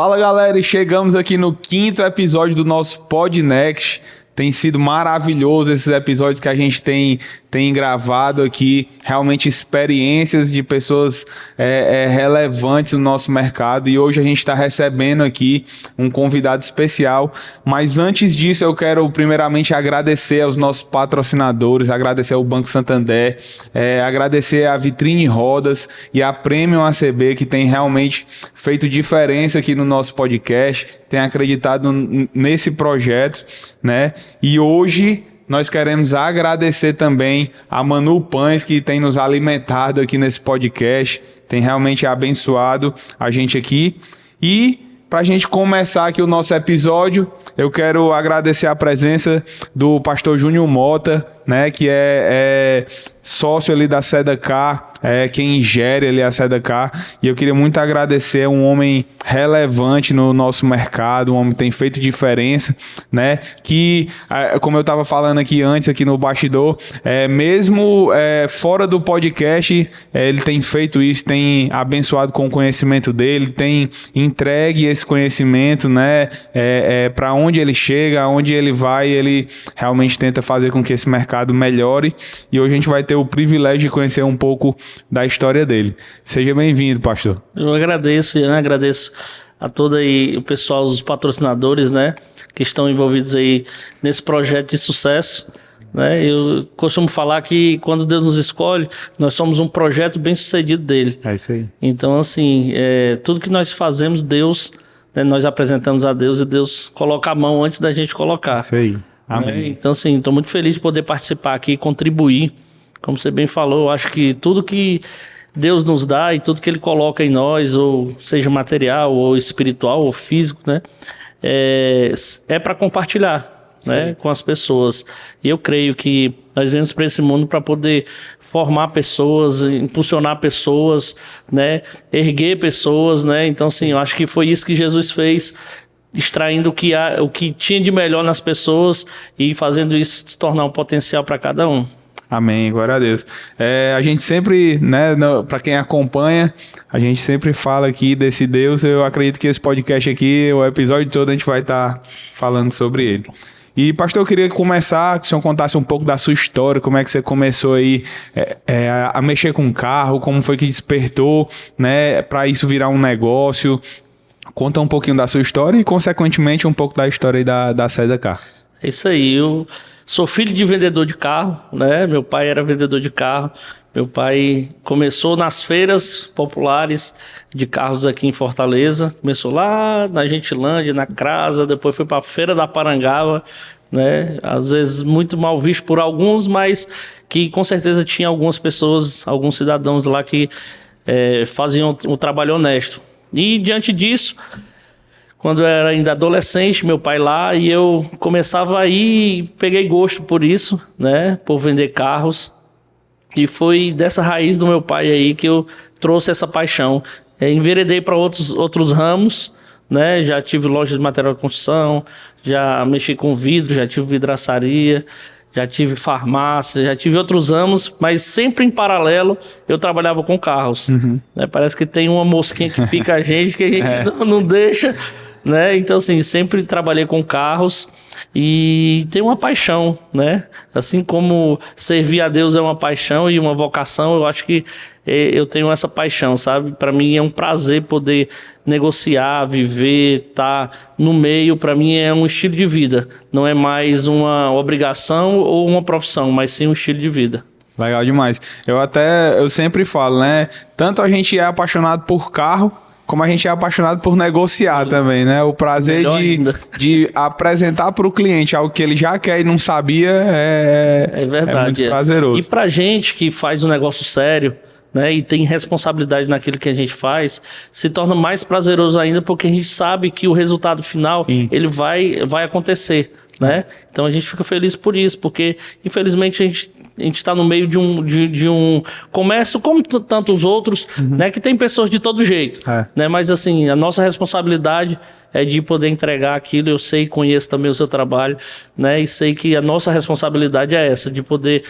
Fala galera, e chegamos aqui no 5º episódio do nosso Podnext. Tem sido maravilhoso esses episódios que a gente tem gravado aqui, realmente experiências de pessoas relevantes no nosso mercado, e hoje a gente está recebendo aqui um convidado especial. Mas antes disso eu quero primeiramente agradecer aos nossos patrocinadores, agradecer ao Banco Santander, agradecer a Vitrine Rodas e a Premium ACB, que tem realmente feito diferença aqui no nosso podcast, tem acreditado nesse projeto, né? E hoje nós queremos agradecer também a Manu Pães, que tem nos alimentado aqui nesse podcast, tem realmente abençoado a gente aqui. E para a gente começar aqui o nosso episódio, eu quero agradecer a presença do pastor Júnior Mota, né, que é sócio ali da Sedacar, quem gere ali a Sedacar, e eu queria muito agradecer, um homem relevante no nosso mercado, um homem que tem feito diferença, né, que, como eu estava falando aqui antes, aqui no bastidor, mesmo fora do podcast, ele tem feito isso, tem abençoado com o conhecimento dele, tem entregue esse conhecimento, né, para onde ele chega, aonde ele vai, ele realmente tenta fazer com que esse mercado melhore, e hoje a gente vai ter o privilégio de conhecer um pouco da história dele. Seja bem-vindo, pastor. Eu agradeço, Ian, agradeço a todo aí o pessoal, os patrocinadores, né, que estão envolvidos aí nesse projeto de sucesso, né? Eu costumo falar que quando Deus nos escolhe, nós somos um projeto bem sucedido dele. É isso aí. Então, assim, tudo que nós fazemos, Deus, né, nós apresentamos a Deus e Deus coloca a mão antes da gente colocar. Isso aí. Amém. Então, assim, estou muito feliz de poder participar aqui e contribuir. Como você bem falou, eu acho que tudo que Deus nos dá e tudo que Ele coloca em nós, ou seja material, ou espiritual, ou físico, né, é para compartilhar, né, com as pessoas. E eu creio que nós viemos para esse mundo para poder formar pessoas, impulsionar pessoas, né, erguer pessoas, né. Então, assim, eu acho que foi isso que Jesus fez, extraindo o que tinha de melhor nas pessoas e fazendo isso se tornar um potencial para cada um. Amém, glória a Deus. A gente sempre, né, para quem acompanha, a gente sempre fala aqui desse Deus. Eu acredito que esse podcast aqui, o episódio todo, a gente vai estar falando sobre ele. E, pastor, eu queria começar, que o senhor contasse um pouco da sua história, como é que você começou aí a mexer com carro, como foi que despertou, né, para isso virar um negócio. Conta um pouquinho da sua história e, consequentemente, um pouco da história aí da Sedacar. É isso aí, eu sou filho de vendedor de carro, né? Meu pai era vendedor de carro. Meu pai começou nas feiras populares de carros aqui em Fortaleza. Começou lá na Gentilândia, na Crasa, depois foi para a Feira da Parangaba, né? Às vezes muito mal visto por alguns, mas que com certeza tinha algumas pessoas, alguns cidadãos lá que faziam o trabalho honesto. E diante disso, quando eu era ainda adolescente, meu pai lá, e eu começava a ir, peguei gosto por isso, né, por vender carros. E foi dessa raiz do meu pai aí que eu trouxe essa paixão. Enveredei para outros ramos, né, já tive loja de material de construção, já mexi com vidro, já tive vidraçaria, já tive farmácia, já tive outros ramos, mas sempre em paralelo eu trabalhava com carros. Uhum. Né, parece que tem uma mosquinha que pica a gente, que a gente não deixa, né? Então, assim, sempre trabalhei com carros e tenho uma paixão, né? Assim como servir a Deus é uma paixão e uma vocação, eu acho que eu tenho essa paixão, sabe? Para mim é um prazer poder negociar, viver, estar no meio. Para mim é um estilo de vida, não é mais uma obrigação ou uma profissão, mas sim um estilo de vida. Legal demais. Eu sempre falo, né? Tanto a gente é apaixonado por carro, como a gente é apaixonado por negociar também, né? O prazer de apresentar para o cliente algo que ele já quer e não sabia é verdade, muito prazeroso. E para gente que faz um negócio sério, né, e tem responsabilidade naquilo que a gente faz, se torna mais prazeroso ainda, porque a gente sabe que o resultado final ele vai acontecer, né? Então a gente fica feliz por isso, porque infelizmente a gente está no meio de um comércio como tantos outros, né, que tem pessoas de todo jeito, né? Mas assim, a nossa responsabilidade é de poder entregar aquilo. Eu sei, conheço também o seu trabalho, né, e sei que a nossa responsabilidade é essa, de poder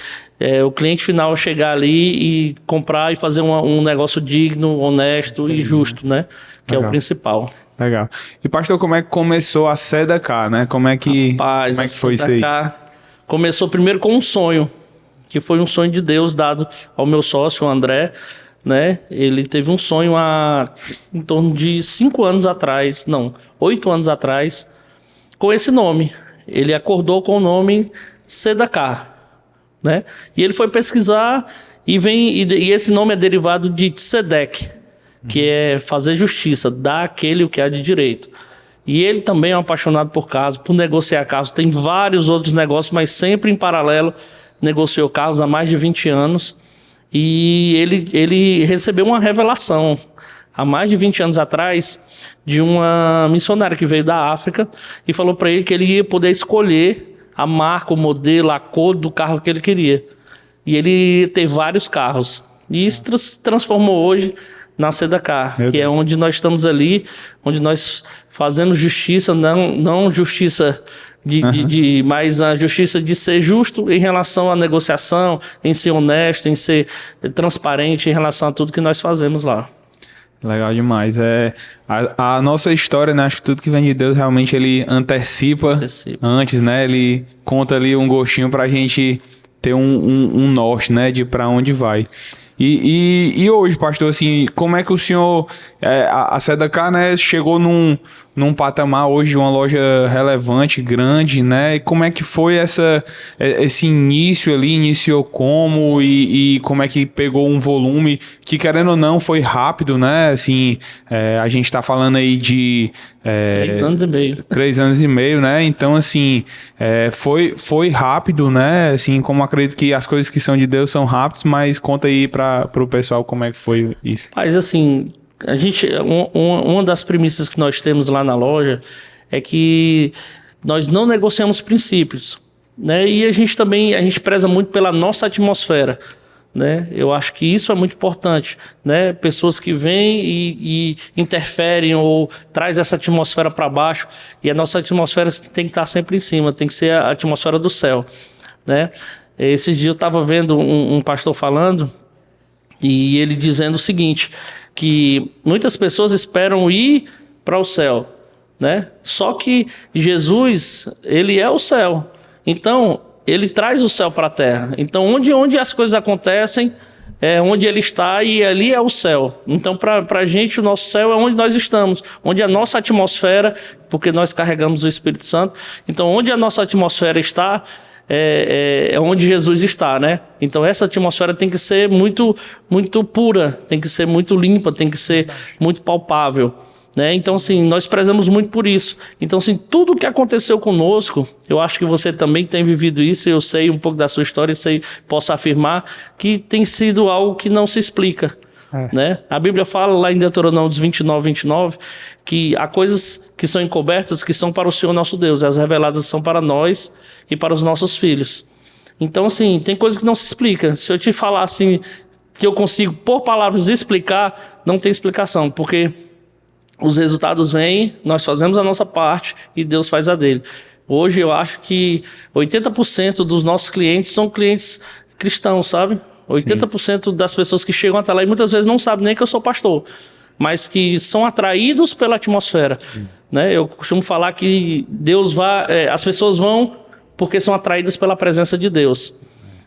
o cliente final chegar ali e comprar e fazer um negócio digno, honesto e justo, né, que é o principal. Legal. E pastor, como é que começou a Sedacar, né? Como é que, Rapaz, como é que foi isso aí? Começou primeiro com um sonho, que foi um sonho de Deus dado ao meu sócio, o André, né? Ele teve um sonho há em torno de 8 anos atrás, com esse nome. Ele acordou com o nome Sedacar, né? E ele foi pesquisar e esse nome é derivado de Tzedek, que é fazer justiça, dar àquele o que há de direito. E ele também é um apaixonado por carros, por negociar carros. Tem vários outros negócios, mas sempre em paralelo negociou carros há mais de 20 anos. E ele recebeu uma revelação há mais de 20 anos atrás de uma missionária que veio da África e falou para ele que ele ia poder escolher a marca, o modelo, a cor do carro que ele queria. E ele tem vários carros. E isso se transformou hoje na Sedacar, que é onde nós estamos ali, onde nós fazemos justiça, não justiça mas a justiça de ser justo em relação à negociação, em ser honesto, em ser transparente em relação a tudo que nós fazemos lá. Legal demais. A nossa história, né? Acho que tudo que vem de Deus realmente ele antecipa. Antes, né? Ele conta ali um gostinho pra gente ter um norte, né? De pra onde vai. E hoje, pastor, assim, como é que o senhor, a Sedacar, né, chegou num patamar hoje de uma loja relevante, grande, né? E como é que foi esse início ali? Iniciou como e como é que pegou um volume que, querendo ou não, foi rápido, né? Assim, a gente tá falando aí de... 3 anos e meio. 3 anos e meio, né? Então, assim, foi rápido, né? Assim, como acredito que as coisas que são de Deus são rápidas, mas conta aí para o pessoal como é que foi isso. Mas, assim, uma das premissas que nós temos lá na loja é que nós não negociamos princípios, né? E a gente preza muito pela nossa atmosfera, né? Eu acho que isso é muito importante, né? Pessoas que vêm e interferem ou traz essa atmosfera para baixo, e a nossa atmosfera tem que estar sempre em cima, tem que ser a atmosfera do céu, né? Esse dia eu estava vendo um pastor falando e ele dizendo o seguinte, que muitas pessoas esperam ir para o céu, né? Só que Jesus, ele é o céu. Então, ele traz o céu para a terra. Então, onde as coisas acontecem, é onde ele está e ali é o céu. Então, para a gente, o nosso céu é onde nós estamos, onde a nossa atmosfera, porque nós carregamos o Espírito Santo. Então, onde a nossa atmosfera está, é onde Jesus está, né? Então, essa atmosfera tem que ser muito, muito pura, tem que ser muito limpa, tem que ser muito palpável, né? Então, assim, nós prezamos muito por isso. Então, assim, tudo que aconteceu conosco, eu acho que você também tem vivido isso, eu sei um pouco da sua história, posso afirmar que tem sido algo que não se explica, né? A Bíblia fala lá em Deuteronômio 29, que há coisas que são encobertas, que são para o Senhor nosso Deus, e as reveladas são para nós e para os nossos filhos. Então, assim, tem coisas que não se explica. Se eu te falar assim, que eu consigo, por palavras, explicar, não tem explicação, porque os resultados vêm, nós fazemos a nossa parte e Deus faz a dele. Hoje eu acho que 80% dos nossos clientes são clientes cristãos, sabe? 80% das pessoas que chegam até lá e muitas vezes não sabem nem que eu sou pastor, mas que são atraídos pela atmosfera, né? Eu costumo falar que as pessoas vão porque são atraídas pela presença de Deus,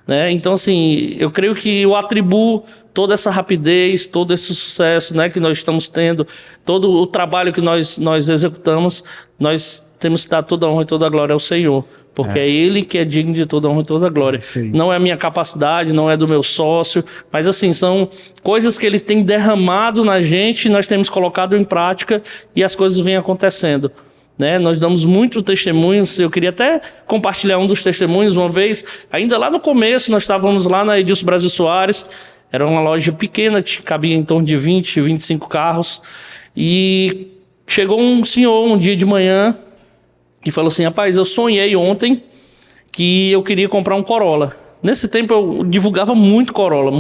né? Então, assim, eu creio que eu atribuo toda essa rapidez, todo esse sucesso, né, que nós estamos tendo, todo o trabalho que nós executamos, nós temos que dar toda a honra e toda a glória ao Senhor, porque é Ele que é digno de toda a honra e toda a glória. Não é a minha capacidade, não é do meu sócio, mas assim, são coisas que Ele tem derramado na gente, nós temos colocado em prática e as coisas vêm acontecendo, né? Nós damos muitos testemunhos. Eu queria até compartilhar um dos testemunhos. Uma vez, ainda lá no começo, nós estávamos lá na Edilson Brasil Soares, era uma loja pequena, que cabia em torno de 20, 25 carros, e chegou um senhor um dia de manhã e falou assim: rapaz, eu sonhei ontem que eu queria comprar um Corolla. Nesse tempo eu divulgava muito Corolla,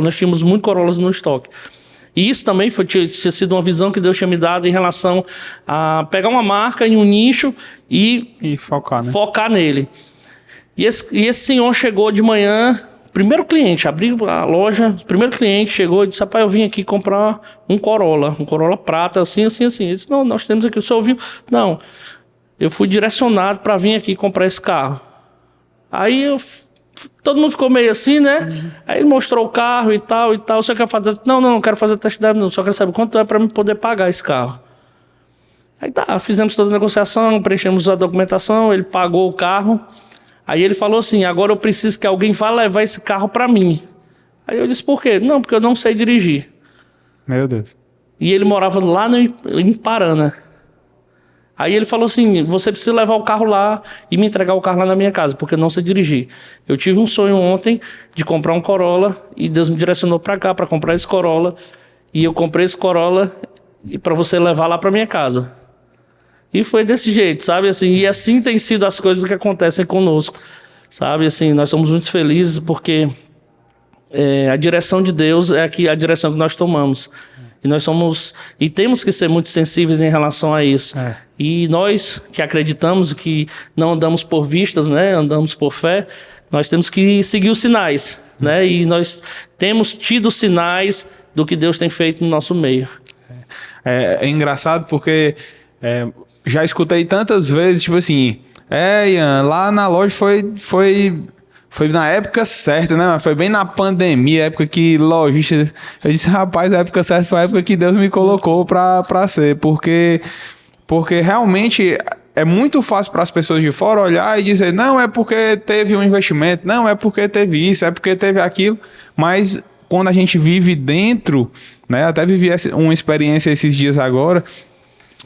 nós tínhamos muito Corollas no estoque. E isso também tinha sido uma visão que Deus tinha me dado em relação a pegar uma marca em um nicho e focar, né? Focar nele. E esse senhor chegou de manhã primeiro cliente, abri a loja, primeiro cliente chegou e disse, rapaz, eu vim aqui comprar um Corolla prata, assim. Ele disse, não, nós temos aqui, o senhor ouviu? Não, eu fui direcionado para vir aqui comprar esse carro. Aí todo mundo ficou meio assim, né? Aí ele mostrou o carro e tal. Você quer fazer? Não quero fazer test drive, não. Só quero saber quanto é para eu poder pagar esse carro. Aí tá, fizemos toda a negociação, preenchemos a documentação, ele pagou o carro. Aí ele falou assim, agora eu preciso que alguém vá levar esse carro para mim. Aí eu disse, por quê? Não, porque eu não sei dirigir. Meu Deus. E ele morava lá em Parana. Aí ele falou assim, você precisa levar o carro lá e me entregar o carro lá na minha casa, porque eu não sei dirigir. Eu tive um sonho ontem de comprar um Corolla e Deus me direcionou para cá para comprar esse Corolla. E eu comprei esse Corolla e para você levar lá para minha casa. E foi desse jeito, sabe? Assim, e assim tem sido as coisas que acontecem conosco, sabe? Assim, nós somos muito felizes porque a direção de Deus é a direção que nós tomamos. E temos que ser muito sensíveis em relação a isso. E nós que acreditamos que não andamos por vistas, né? Andamos por fé, nós temos que seguir os sinais, né? E nós temos tido sinais do que Deus tem feito no nosso meio. É engraçado porque já escutei tantas vezes, tipo assim, Ian, lá na loja foi na época certa, né? Foi bem na pandemia, época que lojista... Eu disse, rapaz, a época certa foi a época que Deus me colocou pra ser, porque realmente é muito fácil para as pessoas de fora olhar e dizer, não, é porque teve um investimento, não, é porque teve isso, é porque teve aquilo, mas quando a gente vive dentro, né? Até vivi uma experiência esses dias agora,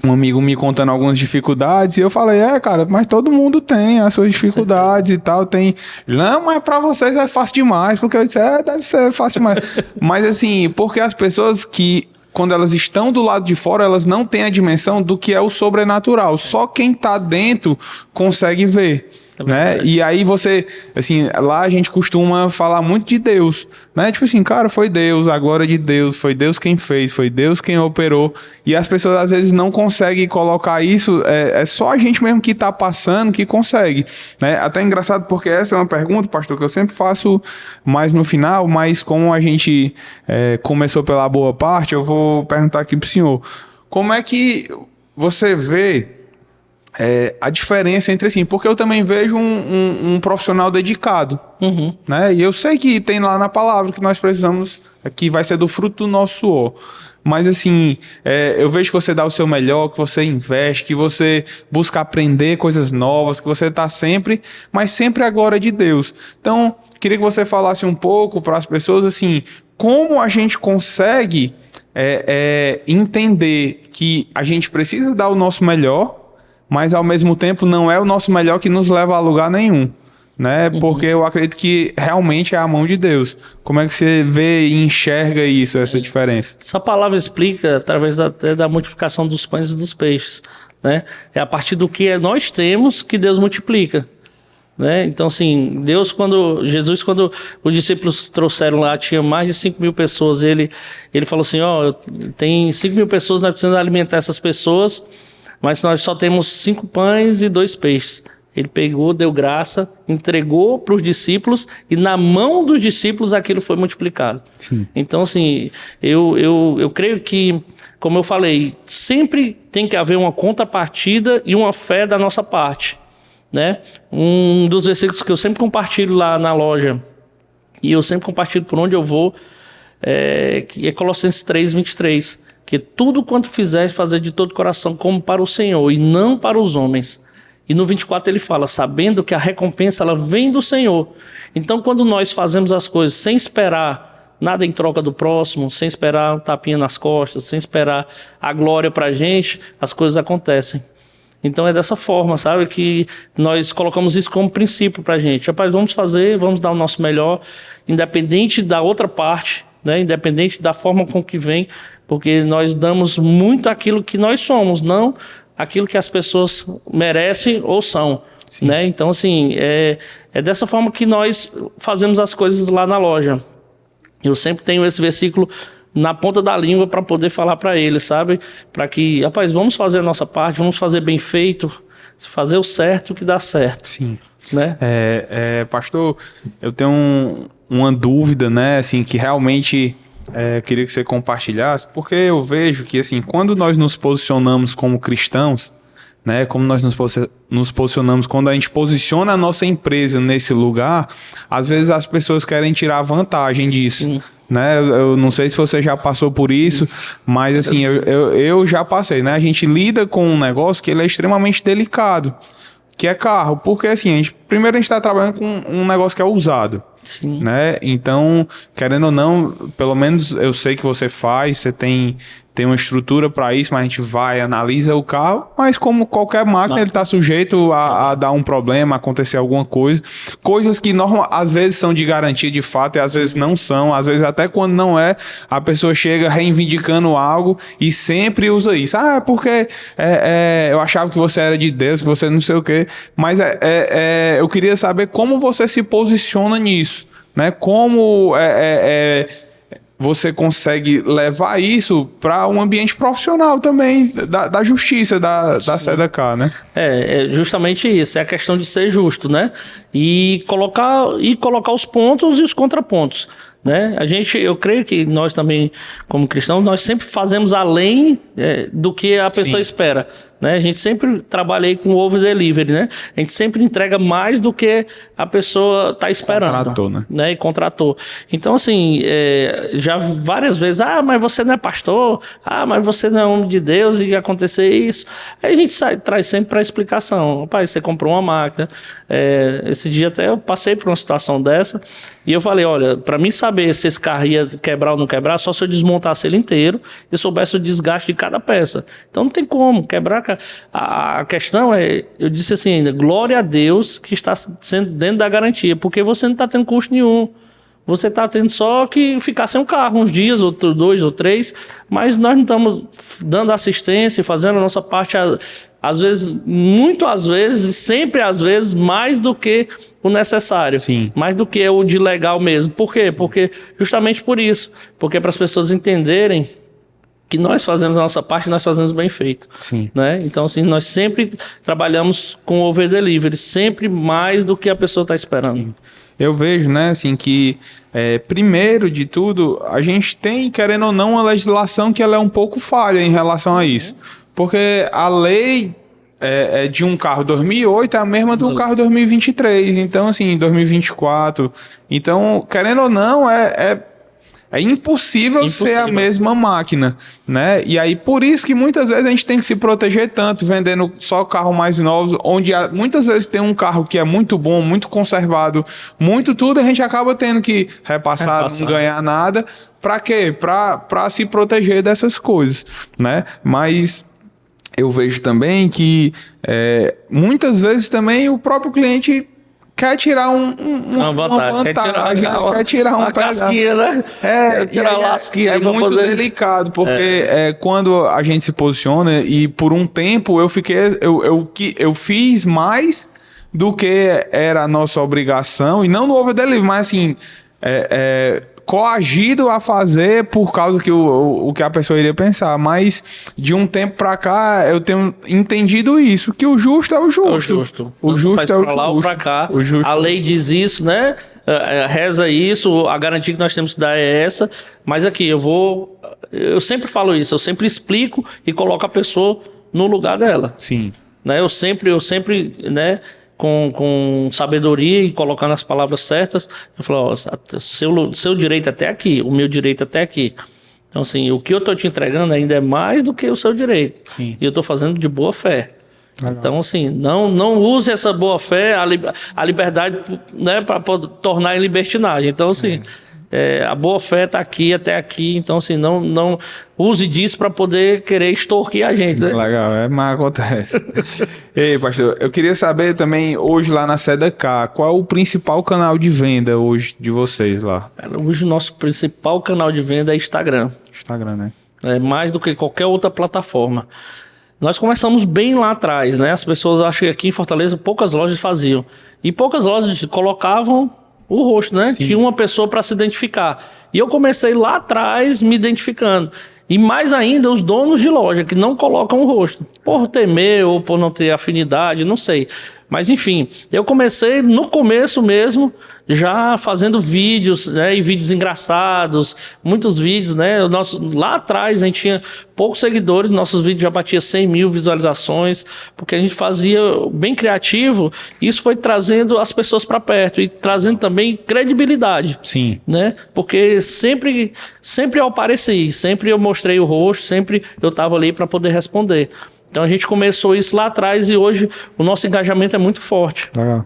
um amigo me contando algumas dificuldades, e eu falei, cara, mas todo mundo tem as suas dificuldades e tal, tem... Não, mas pra vocês é fácil demais, porque eu disse, deve ser fácil demais. Mas assim, porque as pessoas que, quando elas estão do lado de fora, elas não têm a dimensão do que é o sobrenatural. Só quem tá dentro consegue ver. Né? E aí você, assim, lá a gente costuma falar muito de Deus, né? Tipo assim, cara, foi Deus, a glória de Deus, foi Deus quem fez, foi Deus quem operou, e as pessoas às vezes não conseguem colocar isso, é só a gente mesmo que tá passando que consegue, né? Até engraçado porque essa é uma pergunta, pastor, que eu sempre faço mais no final, mas como a gente começou pela boa parte, eu vou perguntar aqui pro senhor, como é que você vê a diferença entre assim, porque eu também vejo um profissional dedicado, né? E eu sei que tem lá na palavra que nós precisamos, que vai ser do fruto do nosso suor. Mas assim, eu vejo que você dá o seu melhor, que você investe, que você busca aprender coisas novas, que você está sempre, mas sempre a glória de Deus. Então, queria que você falasse um pouco para as pessoas assim, como a gente consegue entender que a gente precisa dar o nosso melhor, mas ao mesmo tempo não é o nosso melhor que nos leva a lugar nenhum, né? Porque eu acredito que realmente é a mão de Deus. Como é que você vê e enxerga isso, essa diferença? Essa palavra explica através até da multiplicação dos pães e dos peixes, né? É a partir do que nós temos que Deus multiplica, né? Então, assim, Jesus, quando os discípulos trouxeram lá, tinha mais de 5.000 pessoas, ele falou assim, tem 5.000 pessoas, nós precisamos alimentar essas pessoas, mas nós só temos 5 pães e 2 peixes. Ele pegou, deu graça, entregou para os discípulos e na mão dos discípulos aquilo foi multiplicado. Sim. Então, assim, eu creio que, como eu falei, sempre tem que haver uma contrapartida e uma fé da nossa parte, né? Um dos versículos que eu sempre compartilho lá na loja, e eu sempre compartilho por onde eu vou, que é Colossenses 3:23. Que tudo quanto fizeres, fazer de todo coração, como para o Senhor, e não para os homens. E no 24 ele fala, sabendo que a recompensa ela vem do Senhor. Então, quando nós fazemos as coisas sem esperar nada em troca do próximo, sem esperar um tapinha nas costas, sem esperar a glória para a gente, as coisas acontecem. Então é dessa forma, sabe, que nós colocamos isso como princípio para a gente. Rapaz, vamos dar o nosso melhor, independente da outra parte, né? Independente da forma com que vem, porque nós damos muito aquilo que nós somos, não aquilo que as pessoas merecem ou são, né? Então, assim, é dessa forma que nós fazemos as coisas lá na loja. Eu sempre tenho esse versículo na ponta da língua para poder falar para eles, sabe? Para que, rapaz, vamos fazer a nossa parte, vamos fazer bem feito, fazer o certo que dá certo. Sim. Né? Pastor, eu tenho uma dúvida, né, assim, que realmente queria que você compartilhasse, porque eu vejo que, assim, quando nós nos posicionamos como cristãos, né, como nós nos posicionamos, quando a gente posiciona a nossa empresa nesse lugar, às vezes as pessoas querem tirar vantagem disso. Né? Eu não sei se você já passou por isso, mas assim, eu já passei, né? A gente lida com um negócio que ele é extremamente delicado, que é carro, porque assim, primeiro a gente está trabalhando com um negócio que é usado. Sim. Né? Então, querendo ou não, pelo menos eu sei que você faz, você tem uma estrutura para isso, mas a gente vai, analisa o carro, mas como qualquer máquina, ele está sujeito a dar um problema, acontecer alguma coisa. Coisas que às vezes são de garantia de fato e às vezes não são. Às vezes até quando não é, a pessoa chega reivindicando algo e sempre usa isso. Ah, porque eu achava que você era de Deus, que você não sei o quê. Mas eu queria saber como você se posiciona nisso, né? Como você consegue levar isso para um ambiente profissional também, da justiça, da SEDECAR, né? É justamente isso, é a questão de ser justo, né? E colocar os pontos e os contrapontos, né? Eu creio que nós também, como cristãos, nós sempre fazemos além do que a pessoa espera, né? A gente sempre trabalha aí com over delivery, né? A gente sempre entrega mais do que a pessoa está esperando. Contratou, né? E contratou. Então, assim, já várias vezes, mas você não é pastor, mas você não é homem de Deus e acontecer isso. Aí a gente traz sempre para explicação. Rapaz, você comprou uma máquina. Esse dia até eu passei por uma situação dessa e eu falei, olha, para mim saber se esse carro ia quebrar ou não quebrar, só se eu desmontasse ele inteiro e soubesse o desgaste de cada peça. Então não tem como quebrar. A questão eu disse assim ainda, glória a Deus que está sendo dentro da garantia, porque você não está tendo custo nenhum. Você está tendo só que ficar sem um carro uns dias, ou 2 ou 3, mas nós não estamos dando assistência e fazendo a nossa parte, às vezes, muito às vezes, sempre às vezes, mais do que o necessário. Sim. Mais do que o de legal mesmo. Por quê? Sim. Porque justamente por isso. Porque para as pessoas entenderem que nós fazemos a nossa parte, nós fazemos bem feito. Sim. Né? Então, assim, nós sempre trabalhamos com over delivery, sempre mais do que a pessoa está esperando. Sim. Eu vejo, né, assim, que primeiro de tudo, a gente tem, querendo ou não, uma legislação que ela é um pouco falha em relação a isso. Porque a lei de um carro 2008 é a mesma de um carro 2023. Então, assim, 2024. Então, querendo ou não, é impossível ser a mesma máquina, né? E aí, por isso que muitas vezes a gente tem que se proteger tanto, vendendo só carro mais novos, onde muitas vezes tem um carro que é muito bom, muito conservado, muito tudo, a gente acaba tendo que repassar. Não ganhar nada. Pra quê? Pra se proteger dessas coisas, né? Mas eu vejo também que muitas vezes também o próprio cliente quer tirar uma vantagem, quer tirar um casquinha, né? Quer tirar a lasquinha. É muito delicado, porque quando a gente se posiciona, e por um tempo eu fiz mais do que era a nossa obrigação, e não no over delivery, mas assim, coagido a fazer por causa que o que a pessoa iria pensar. Mas de um tempo pra cá eu tenho entendido isso, que o justo é o justo. O justo é o justo. Lá ou pra cá. A lei diz isso, né? Reza isso, a garantia que nós temos que dar é essa. Mas aqui eu sempre falo isso, eu sempre explico e coloco a pessoa no lugar dela. Sim. Né? Eu sempre, né? Com sabedoria e colocando as palavras certas, eu falo, seu direito até aqui, o meu direito até aqui. Então, assim, o que eu estou te entregando ainda é mais do que o seu direito. Sim. E eu estou fazendo de boa fé. Legal. Então, assim, não use essa boa fé, a liberdade, né, para tornar em libertinagem. Então, assim, a boa fé está aqui, até aqui. Então, assim, não use disso para poder querer extorquir a gente, né? Legal, mas acontece. Ei, pastor, eu queria saber também, hoje lá na SEDECAR, qual é o principal canal de venda hoje de vocês lá? Hoje o nosso principal canal de venda é Instagram. Instagram, né? Mais do que qualquer outra plataforma. Nós começamos bem lá atrás, né? As pessoas acham que aqui em Fortaleza poucas lojas faziam. E poucas lojas colocavam o rosto, né? Sim. Tinha uma pessoa para se identificar. E eu comecei lá atrás me identificando. E mais ainda os donos de loja que não colocam o rosto. Por temer ou por não ter afinidade, não sei. Mas enfim, eu comecei no começo mesmo, já fazendo vídeos, né, e vídeos engraçados, muitos vídeos, né, lá atrás a gente tinha poucos seguidores, nossos vídeos já batiam 100 mil visualizações, porque a gente fazia bem criativo, e isso foi trazendo as pessoas para perto e trazendo também credibilidade. Sim. Né? Porque sempre eu apareci, sempre eu mostrei o rosto, sempre eu estava ali para poder responder. Então a gente começou isso lá atrás e hoje o nosso engajamento é muito forte. Legal.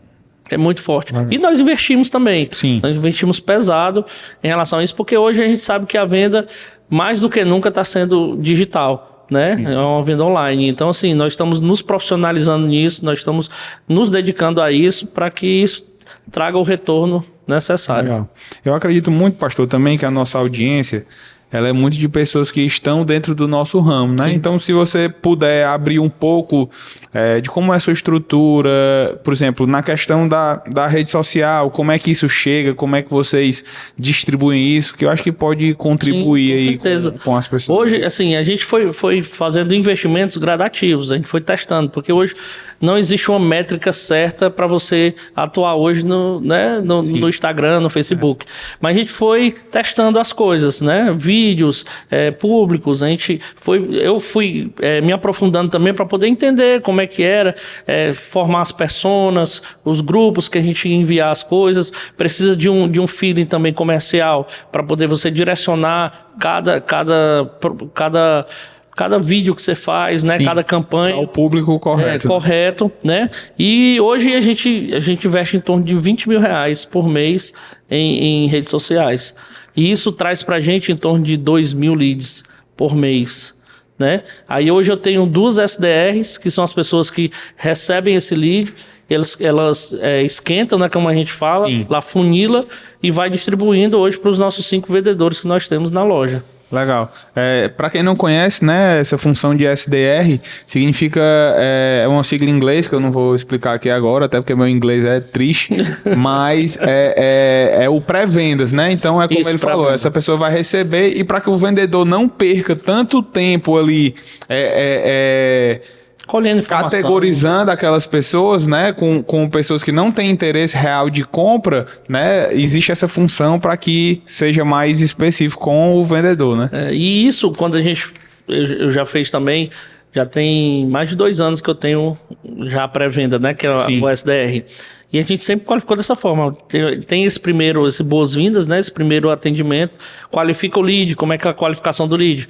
É muito forte. E nós investimos também. Sim. Nós investimos pesado em relação a isso, porque hoje a gente sabe que a venda, mais do que nunca, está sendo digital. Né? É uma venda online. Então, assim, nós estamos nos profissionalizando nisso, nós estamos nos dedicando a isso para que isso traga o retorno necessário. Legal. Eu acredito muito, pastor, também que a nossa audiência ela é muito de pessoas que estão dentro do nosso ramo, né? Sim. Então, se você puder abrir um pouco de como é a sua estrutura, por exemplo, na questão da rede social, como é que isso chega, como é que vocês distribuem isso, que eu acho que pode contribuir. Sim, aí com as pessoas. Hoje, assim, a gente foi fazendo investimentos gradativos, a gente foi testando, porque hoje não existe uma métrica certa para você atuar hoje no Instagram, no Facebook. Mas a gente foi testando as coisas, né? Vídeos públicos, eu fui me aprofundando também para poder entender como é que era, formar as personas, os grupos que a gente ia enviar as coisas, precisa de um feeling também comercial para poder você direcionar cada vídeo que você faz, né? Sim, cada campanha. Ao público correto. Correto, né? E hoje a gente investe em torno de R$20 mil por mês em redes sociais. E isso traz pra gente em torno de 2.000 leads por mês, né? Aí hoje eu tenho 2 SDRs, que são as pessoas que recebem esse lead, elas esquentam, né, como a gente fala, sim, lá funila e vai distribuindo hoje para os nossos 5 vendedores que nós temos na loja. Legal. Para quem não conhece, né, essa função de SDR significa, é uma sigla em inglês que eu não vou explicar aqui agora, até porque meu inglês é triste, mas é o pré-vendas, né? Então é como isso, ele falou, essa pessoa vai receber e para que o vendedor não perca tanto tempo ali colhendo informação, categorizando aquelas pessoas, né, com pessoas que não têm interesse real de compra, né, existe essa função para que seja mais específico com o vendedor, né? E isso, quando eu já fiz também, já tem mais de 2 anos que eu tenho já a pré-venda, né, que é o SDR. E a gente sempre qualificou dessa forma. Tem esse boas-vindas, né? Esse primeiro atendimento. Qualifica o lead. Como é que é a qualificação do lead?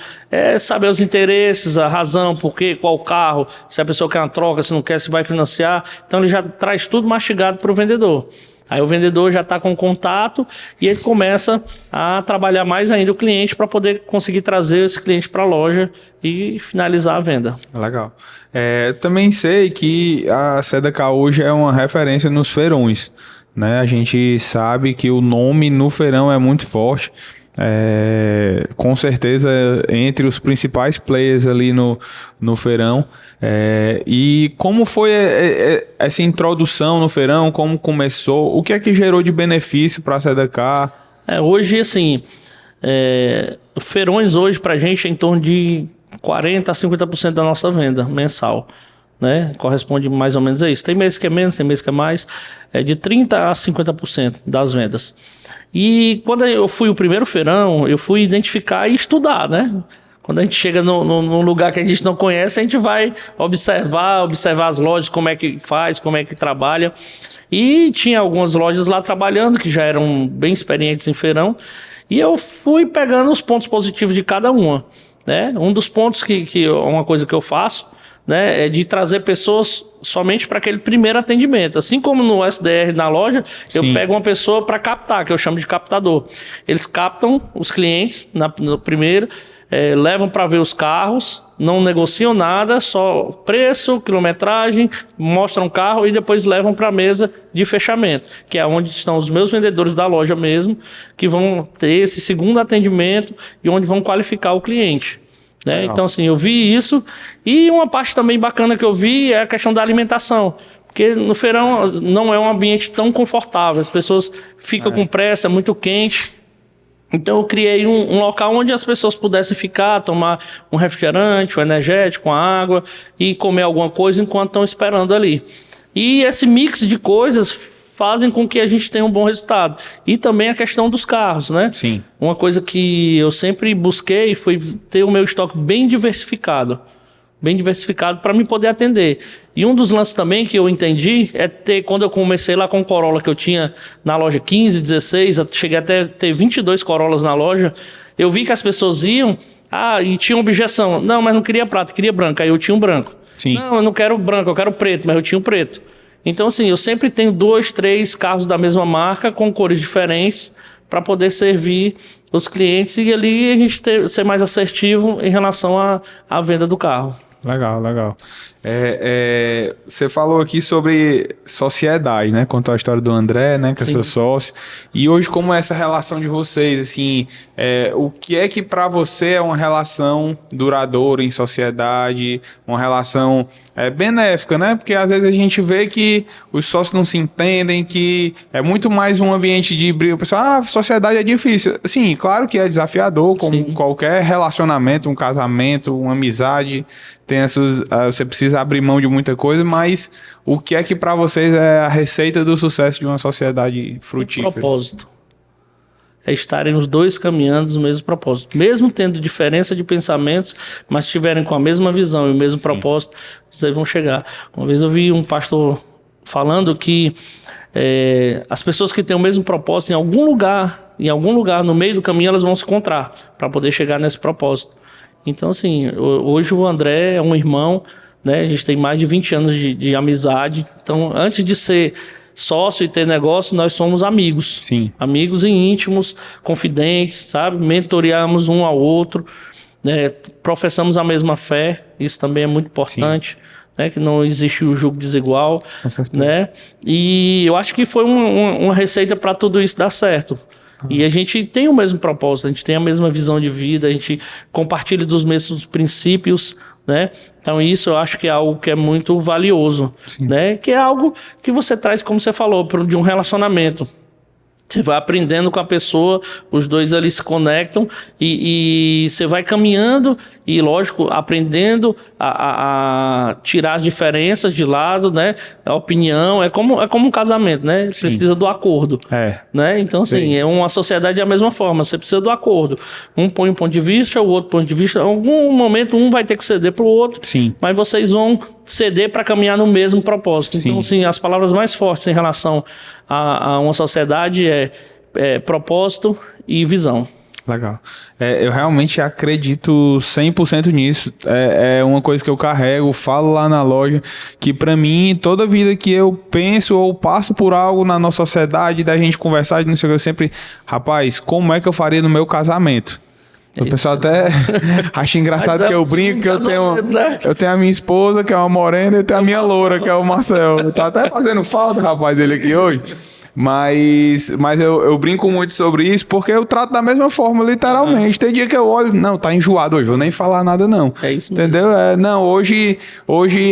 Saber os interesses, a razão, por quê, qual carro, se a pessoa quer uma troca, se não quer, se vai financiar. Então ele já traz tudo mastigado para o vendedor. Aí o vendedor já está com contato e ele começa a trabalhar mais ainda o cliente para poder conseguir trazer esse cliente para a loja e finalizar a venda. Legal. Também sei que a SEDECAR hoje é uma referência nos feirões, né? A gente sabe que o nome no feirão é muito forte. Com certeza entre os principais players ali no feirão. E como foi essa introdução no feirão, como começou, o que é que gerou de benefício para a SEDECAR? Hoje, assim, feirões hoje para a gente é em torno de 40% a 50% da nossa venda mensal, né? Corresponde mais ou menos a isso. Tem mês que é menos, tem mês que é mais, de 30% a 50% das vendas. E quando eu fui o primeiro feirão, eu fui identificar e estudar, né? Quando a gente chega num lugar que a gente não conhece, a gente vai observar as lojas, como é que faz, como é que trabalha. E tinha algumas lojas lá trabalhando, que já eram bem experientes em feirão, e eu fui pegando os pontos positivos de cada uma, né? Um dos pontos uma coisa que eu faço, né, é de trazer pessoas somente para aquele primeiro atendimento. Assim como no SDR na loja, sim, eu pego uma pessoa para captar, que eu chamo de captador. Eles captam os clientes no primeiro, levam para ver os carros, não negociam nada, só preço, quilometragem, mostram o carro e depois levam para a mesa de fechamento, que é onde estão os meus vendedores da loja mesmo, que vão ter esse segundo atendimento e onde vão qualificar o cliente. Né? Então, assim, eu vi isso. E uma parte também bacana que eu vi é a questão da alimentação. Porque no feirão não é um ambiente tão confortável. As pessoas ficam com pressa, é muito quente. Então eu criei um local onde as pessoas pudessem ficar, tomar um refrigerante, um energético, uma água e comer alguma coisa enquanto estão esperando ali. E esse mix de coisas fazem com que a gente tenha um bom resultado. E também a questão dos carros, né? Sim. Uma coisa que eu sempre busquei foi ter o meu estoque bem diversificado para me poder atender. E um dos lances também que eu entendi é ter, quando eu comecei lá com o Corolla que eu tinha na loja 15, 16, eu cheguei até ter 22 Corollas na loja, eu vi que as pessoas iam, e tinha objeção. Não, mas não queria prata, queria branco. Aí eu tinha um branco. Sim. Não, eu não quero branco, eu quero preto, mas eu tinha um preto. Então, assim, eu sempre tenho 2, 3 carros da mesma marca, com cores diferentes, para poder servir os clientes e ali a gente ser mais assertivo em relação à venda do carro. Legal, legal. Você falou aqui sobre sociedade, né? Contou a história do André, né? Que é seu sócio. E hoje, como é essa relação de vocês? Assim, o que é que para você é uma relação duradoura em sociedade? Uma relação benéfica, né? Porque às vezes a gente vê que os sócios não se entendem, que é muito mais um ambiente de briga. O pessoal, sociedade é difícil. Sim, claro que é desafiador, como qualquer relacionamento, um casamento, uma amizade. Você precisa abrir mão de muita coisa, mas o que é que para vocês é a receita do sucesso de uma sociedade frutífera? O propósito. É estarem os dois caminhando no mesmo propósito. Mesmo tendo diferença de pensamentos, mas estiverem com a mesma visão e o mesmo propósito, vocês vão chegar. Uma vez eu vi um pastor falando que as pessoas que têm o mesmo propósito, em algum lugar no meio do caminho, elas vão se encontrar para poder chegar nesse propósito. Então, assim, hoje o André é um irmão, né? A gente tem mais de 20 anos de amizade. Então, antes de ser sócio e ter negócio, nós somos amigos. Sim. Amigos e íntimos, confidentes, sabe? Mentoreamos um ao outro, né? Professamos a mesma fé, isso também é muito importante. Né? Que não existe o julgo desigual, né? E eu acho que foi uma receita para tudo isso dar certo. E a gente tem o mesmo propósito, a gente tem a mesma visão de vida, a gente compartilha dos mesmos princípios, né? Então isso eu acho que é algo que é muito valioso, né? Que é algo que você traz, como você falou, de um relacionamento. Você vai aprendendo com a pessoa, os dois ali se conectam e você vai caminhando e, lógico, aprendendo a tirar as diferenças de lado, né? A opinião, é como um casamento, né? Precisa do acordo, né? Então, assim, é uma sociedade da mesma forma, você precisa do acordo. Um põe um ponto de vista, o outro ponto de vista. Em algum momento, um vai ter que ceder para o outro, mas vocês vão ceder para caminhar no mesmo propósito. Então, assim, as palavras mais fortes em relação a uma sociedade é propósito e visão. Legal. Eu realmente acredito 100% nisso. É uma coisa que eu carrego, falo lá na loja, que pra mim, toda vida que eu penso ou passo por algo na nossa sociedade, da gente conversar, não sei o que, eu sempre, rapaz, como é que eu faria no meu casamento? O pessoal até acha engraçado que eu brinco, que eu tenho a minha esposa, que é uma morena, e eu tenho a minha loura, que é o Marcel. Tá até fazendo falta, rapaz, dele aqui hoje. Mas eu brinco muito sobre isso, porque eu trato da mesma forma, literalmente. Tem dia que eu olho, não, tá enjoado hoje, vou nem falar nada não. É isso mesmo. Entendeu? Não, hoje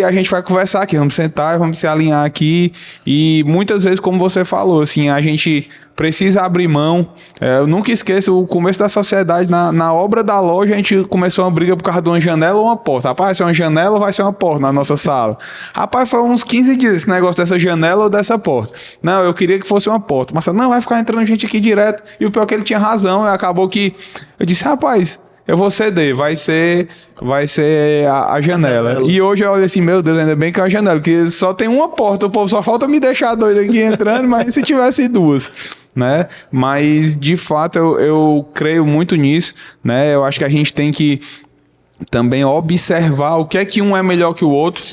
a gente vai conversar aqui, vamos sentar, vamos se alinhar aqui. E muitas vezes, como você falou, assim, a gente precisa abrir mão. Eu nunca esqueço o começo da sociedade, na obra da loja, a gente começou uma briga por causa de uma janela ou uma porta. Rapaz, vai ser uma janela ou vai ser uma porta na nossa sala? Rapaz, foi uns 15 dias esse negócio dessa janela ou dessa porta. Não, eu queria que fosse uma porta. Mas não, vai ficar entrando gente aqui direto. E o pior é que ele tinha razão, acabou que... Eu disse, rapaz, eu vou ceder, vai ser a janela. E hoje eu olho assim, meu Deus, ainda bem que é uma janela, porque só tem uma porta, o povo só falta me deixar doido aqui entrando, mas se tivesse duas... Né? Mas de fato eu creio muito nisso, né? Eu acho que a gente tem que também observar o que é que um é melhor que o outro,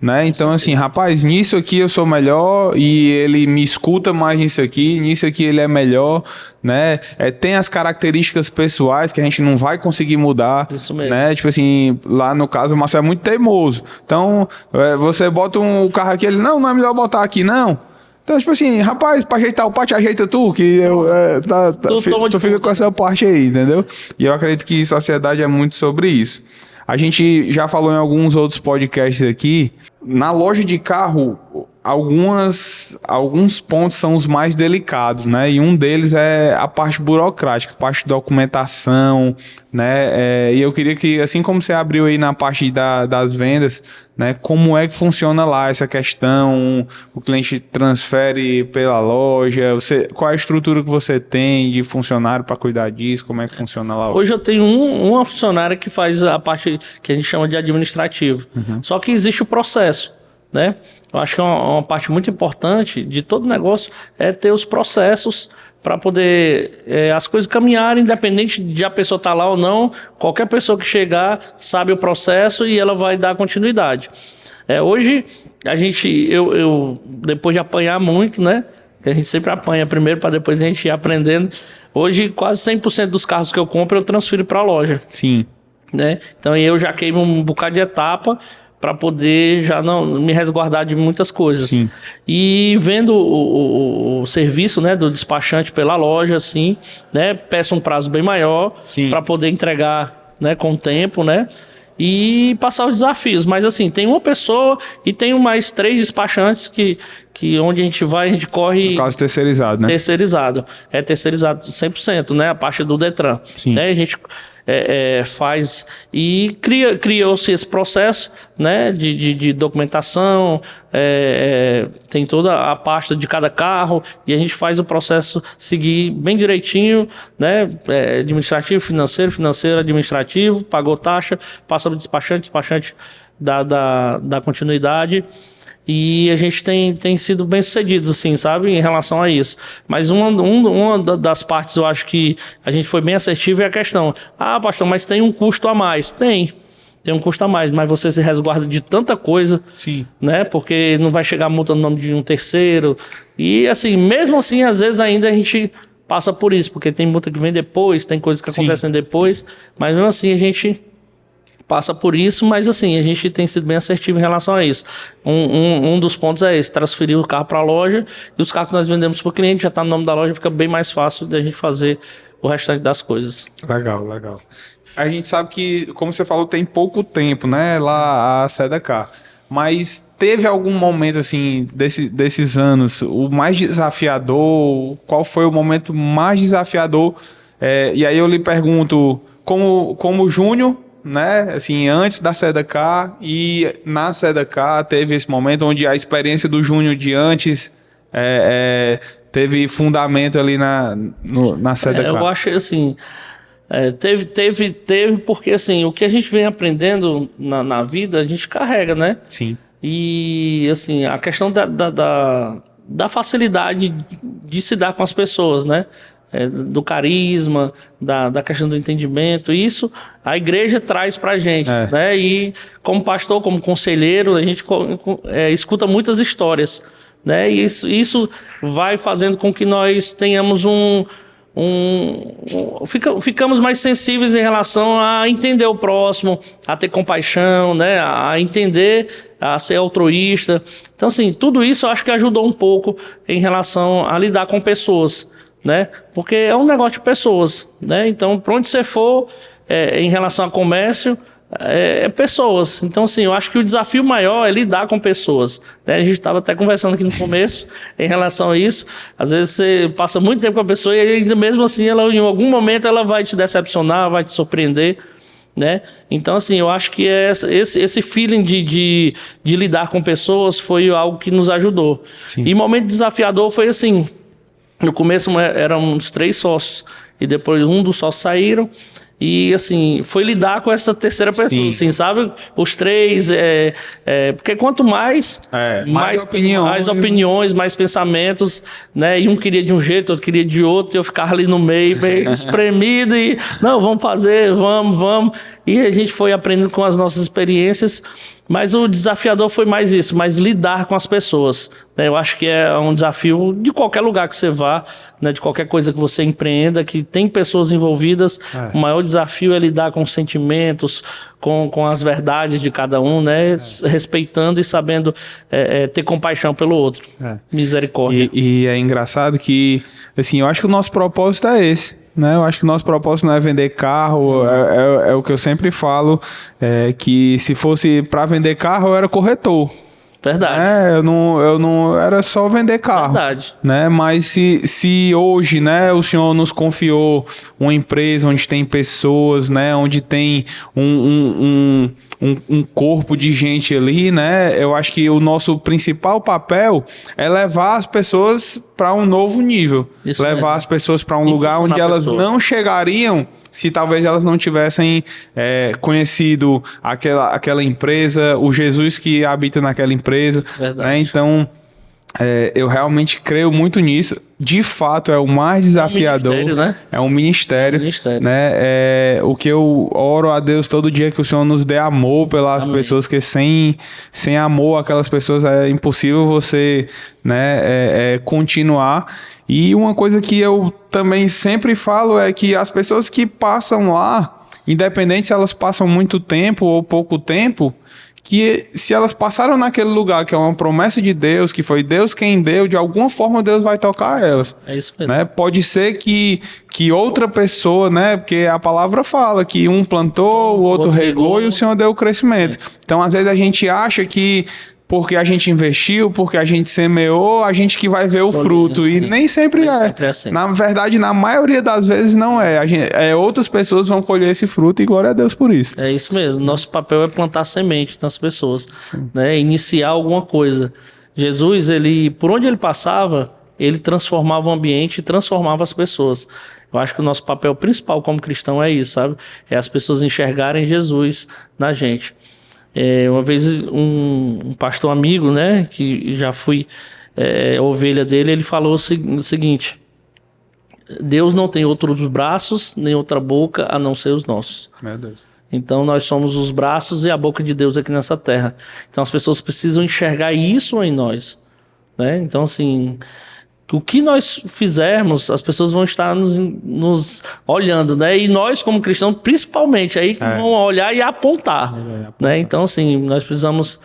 né? Então assim, rapaz, nisso aqui eu sou melhor e ele me escuta mais nisso aqui ele é melhor, né? Tem as características pessoais que a gente não vai conseguir mudar, isso mesmo, né? Tipo assim, lá no caso o Marcelo é muito teimoso, então você bota um carro aqui, ele não é melhor botar aqui não. Então, tipo assim, rapaz, pra ajeitar o pátio, ajeita tu, que tu fica com essa parte aí, entendeu? E eu acredito que sociedade é muito sobre isso. A gente já falou em alguns outros podcasts aqui Na loja de carro, alguns pontos são os mais delicados, né? E um deles é a parte burocrática, a parte de documentação, né? E eu queria que, assim como você abriu aí na parte das vendas, né? Como é que funciona lá essa questão? O cliente transfere pela loja? Qual é a estrutura que você tem de funcionário para cuidar disso? Como é que funciona lá? Hoje eu tenho uma funcionária que faz a parte que a gente chama de administrativo. Só que existe o processo, né? Eu acho que uma parte muito importante de todo negócio é ter os processos para poder as coisas caminharem, independente de a pessoa estar lá ou não. Qualquer pessoa que chegar sabe o processo e ela vai dar continuidade. Hoje, eu depois de apanhar muito, né? Que a gente sempre apanha primeiro para depois a gente ir aprendendo. Hoje, quase 100% dos carros que eu compro eu transfiro para a loja. Sim. Né? Então eu já queimo um bocado de etapa para poder já não me resguardar de muitas coisas. Sim. E vendo o serviço, né, do despachante pela loja, assim, né, peço um prazo bem maior para poder entregar, né, com o tempo, né, e passar os desafios. Mas assim, tem uma pessoa e tem mais 3 despachantes que onde a gente vai, a gente corre... No caso terceirizado, né? Terceirizado. É terceirizado 100%, né? A parte do Detran. Sim. Né? A gente faz e criou-se esse processo, né? De documentação, tem toda a pasta de cada carro e a gente faz o processo seguir bem direitinho, né? Administrativo, financeiro, administrativo, pagou taxa, passa para o despachante dá continuidade. E a gente tem sido bem sucedidos, assim, sabe, em relação a isso. Mas uma das partes, eu acho que a gente foi bem assertivo é a questão. Ah, pastor, mas tem um custo a mais. Tem um custo a mais, mas você se resguarda de tanta coisa, Sim, né? Porque não vai chegar multa no nome de um terceiro. E, assim, mesmo assim, às vezes ainda a gente passa por isso, porque tem multa que vem depois, tem coisas que acontecem depois, mas mesmo assim a gente passa por isso, mas assim, a gente tem sido bem assertivo em relação a isso. Um dos pontos é esse, transferir o carro para a loja e os carros que nós vendemos para o cliente já está no nome da loja, fica bem mais fácil da gente fazer o restante das coisas. Legal. A gente sabe que, como você falou, tem pouco tempo, né, lá a SEDECAR. Mas teve algum momento, assim, desses anos, o mais desafiador? Qual foi o momento mais desafiador? E aí eu lhe pergunto, como júnior, né, assim, antes da SEDECAR e na SEDECAR teve esse momento onde a experiência do júnior de antes teve fundamento ali na SEDECAR. Eu acho assim, teve porque assim, o que a gente vem aprendendo na vida, a gente carrega, né? Sim. E assim, a questão da facilidade de se dar com as pessoas, né? Do carisma, da questão do entendimento, isso a igreja traz pra gente, né? E como pastor, como conselheiro, a gente escuta muitas histórias, né? E isso vai fazendo com que nós tenhamos ficamos mais sensíveis em relação a entender o próximo, a ter compaixão, né? A entender, a ser altruísta. Então, assim, tudo isso eu acho que ajudou um pouco em relação a lidar com pessoas, né? Porque é um negócio de pessoas, né? Então, para onde você for, em relação a comércio, pessoas. Então, assim, eu acho que o desafio maior é lidar com pessoas, né? A gente estava até conversando aqui no começo em relação a isso. Às vezes você passa muito tempo com a pessoa e ainda mesmo assim, ela, em algum momento, ela vai te decepcionar, vai te surpreender, né? Então, assim, eu acho que esse feeling de lidar com pessoas foi algo que nos ajudou. Sim. E o momento desafiador foi assim... No começo eram uns 3 sócios e depois um dos sócios saíram e assim, foi lidar com essa terceira pessoa, assim, sabe? Os 3, porque quanto mais opiniões, mais pensamentos, né? E um queria de um jeito, outro queria de outro, e eu ficava ali no meio, bem espremido e, não, vamos fazer, vamos. E a gente foi aprendendo com as nossas experiências, mas o desafiador foi mais isso, mais lidar com as pessoas, né? Eu acho que é um desafio de qualquer lugar que você vá, né? De qualquer coisa que você empreenda, que tem pessoas envolvidas, o maior desafio é lidar com os sentimentos, com as verdades de cada um, né? Respeitando e sabendo ter compaixão pelo outro. Misericórdia. E é engraçado que, assim, eu acho que o nosso propósito é esse. Né? Eu acho que o nosso propósito não é vender carro, é o que eu sempre falo, que se fosse para vender carro eu era corretor, Verdade. Eu não era só vender carro. Verdade. Né? Mas se hoje, né, o Senhor nos confiou uma empresa onde tem pessoas, né, onde tem um corpo de gente ali, né, eu acho que o nosso principal papel é levar as pessoas para um novo nível. Isso levar mesmo. as pessoas para um lugar onde elas pessoas. não chegariam se talvez elas não tivessem conhecido aquela empresa, o Jesus que habita naquela empresa. Verdade. Né? Então, eu realmente creio muito nisso. De fato, é o mais desafiador. É um ministério. Né? O que eu oro a Deus todo dia é que o Senhor nos dê amor pelas pessoas, que sem amor aquelas pessoas é impossível você, né, continuar. E uma coisa que eu também sempre falo é que as pessoas que passam lá, independente se elas passam muito tempo ou pouco tempo, que se elas passaram naquele lugar que é uma promessa de Deus, que foi Deus quem deu, de alguma forma Deus vai tocar elas. É isso mesmo. Né? Pode ser que outra pessoa, né? Porque a palavra fala que um plantou, o outro regou e o Senhor deu o crescimento. Então, às vezes a gente acha que porque a gente investiu, porque a gente semeou, a gente que vai ver o fruto. E nem sempre sempre é assim. Na verdade, na maioria das vezes não é. Outras pessoas vão colher esse fruto e glória a Deus por isso. É isso mesmo. Nosso papel é plantar semente nas pessoas, né? Iniciar alguma coisa. Jesus, por onde ele passava, ele transformava o ambiente e transformava as pessoas. Eu acho que o nosso papel principal como cristão é isso, sabe? É as pessoas enxergarem Jesus na gente. Uma vez um pastor amigo, né, que já fui ovelha dele, ele falou o seguinte: Deus não tem outros braços nem outra boca a não ser os nossos. Meu Deus. Então nós somos os braços e a boca de Deus aqui nessa terra. Então as pessoas precisam enxergar isso em nós, né? Então assim, o que nós fizermos, as pessoas vão estar nos olhando, né? E nós, como cristãos, principalmente, aí que vão olhar e apontar. Né? Então, assim, nós precisamos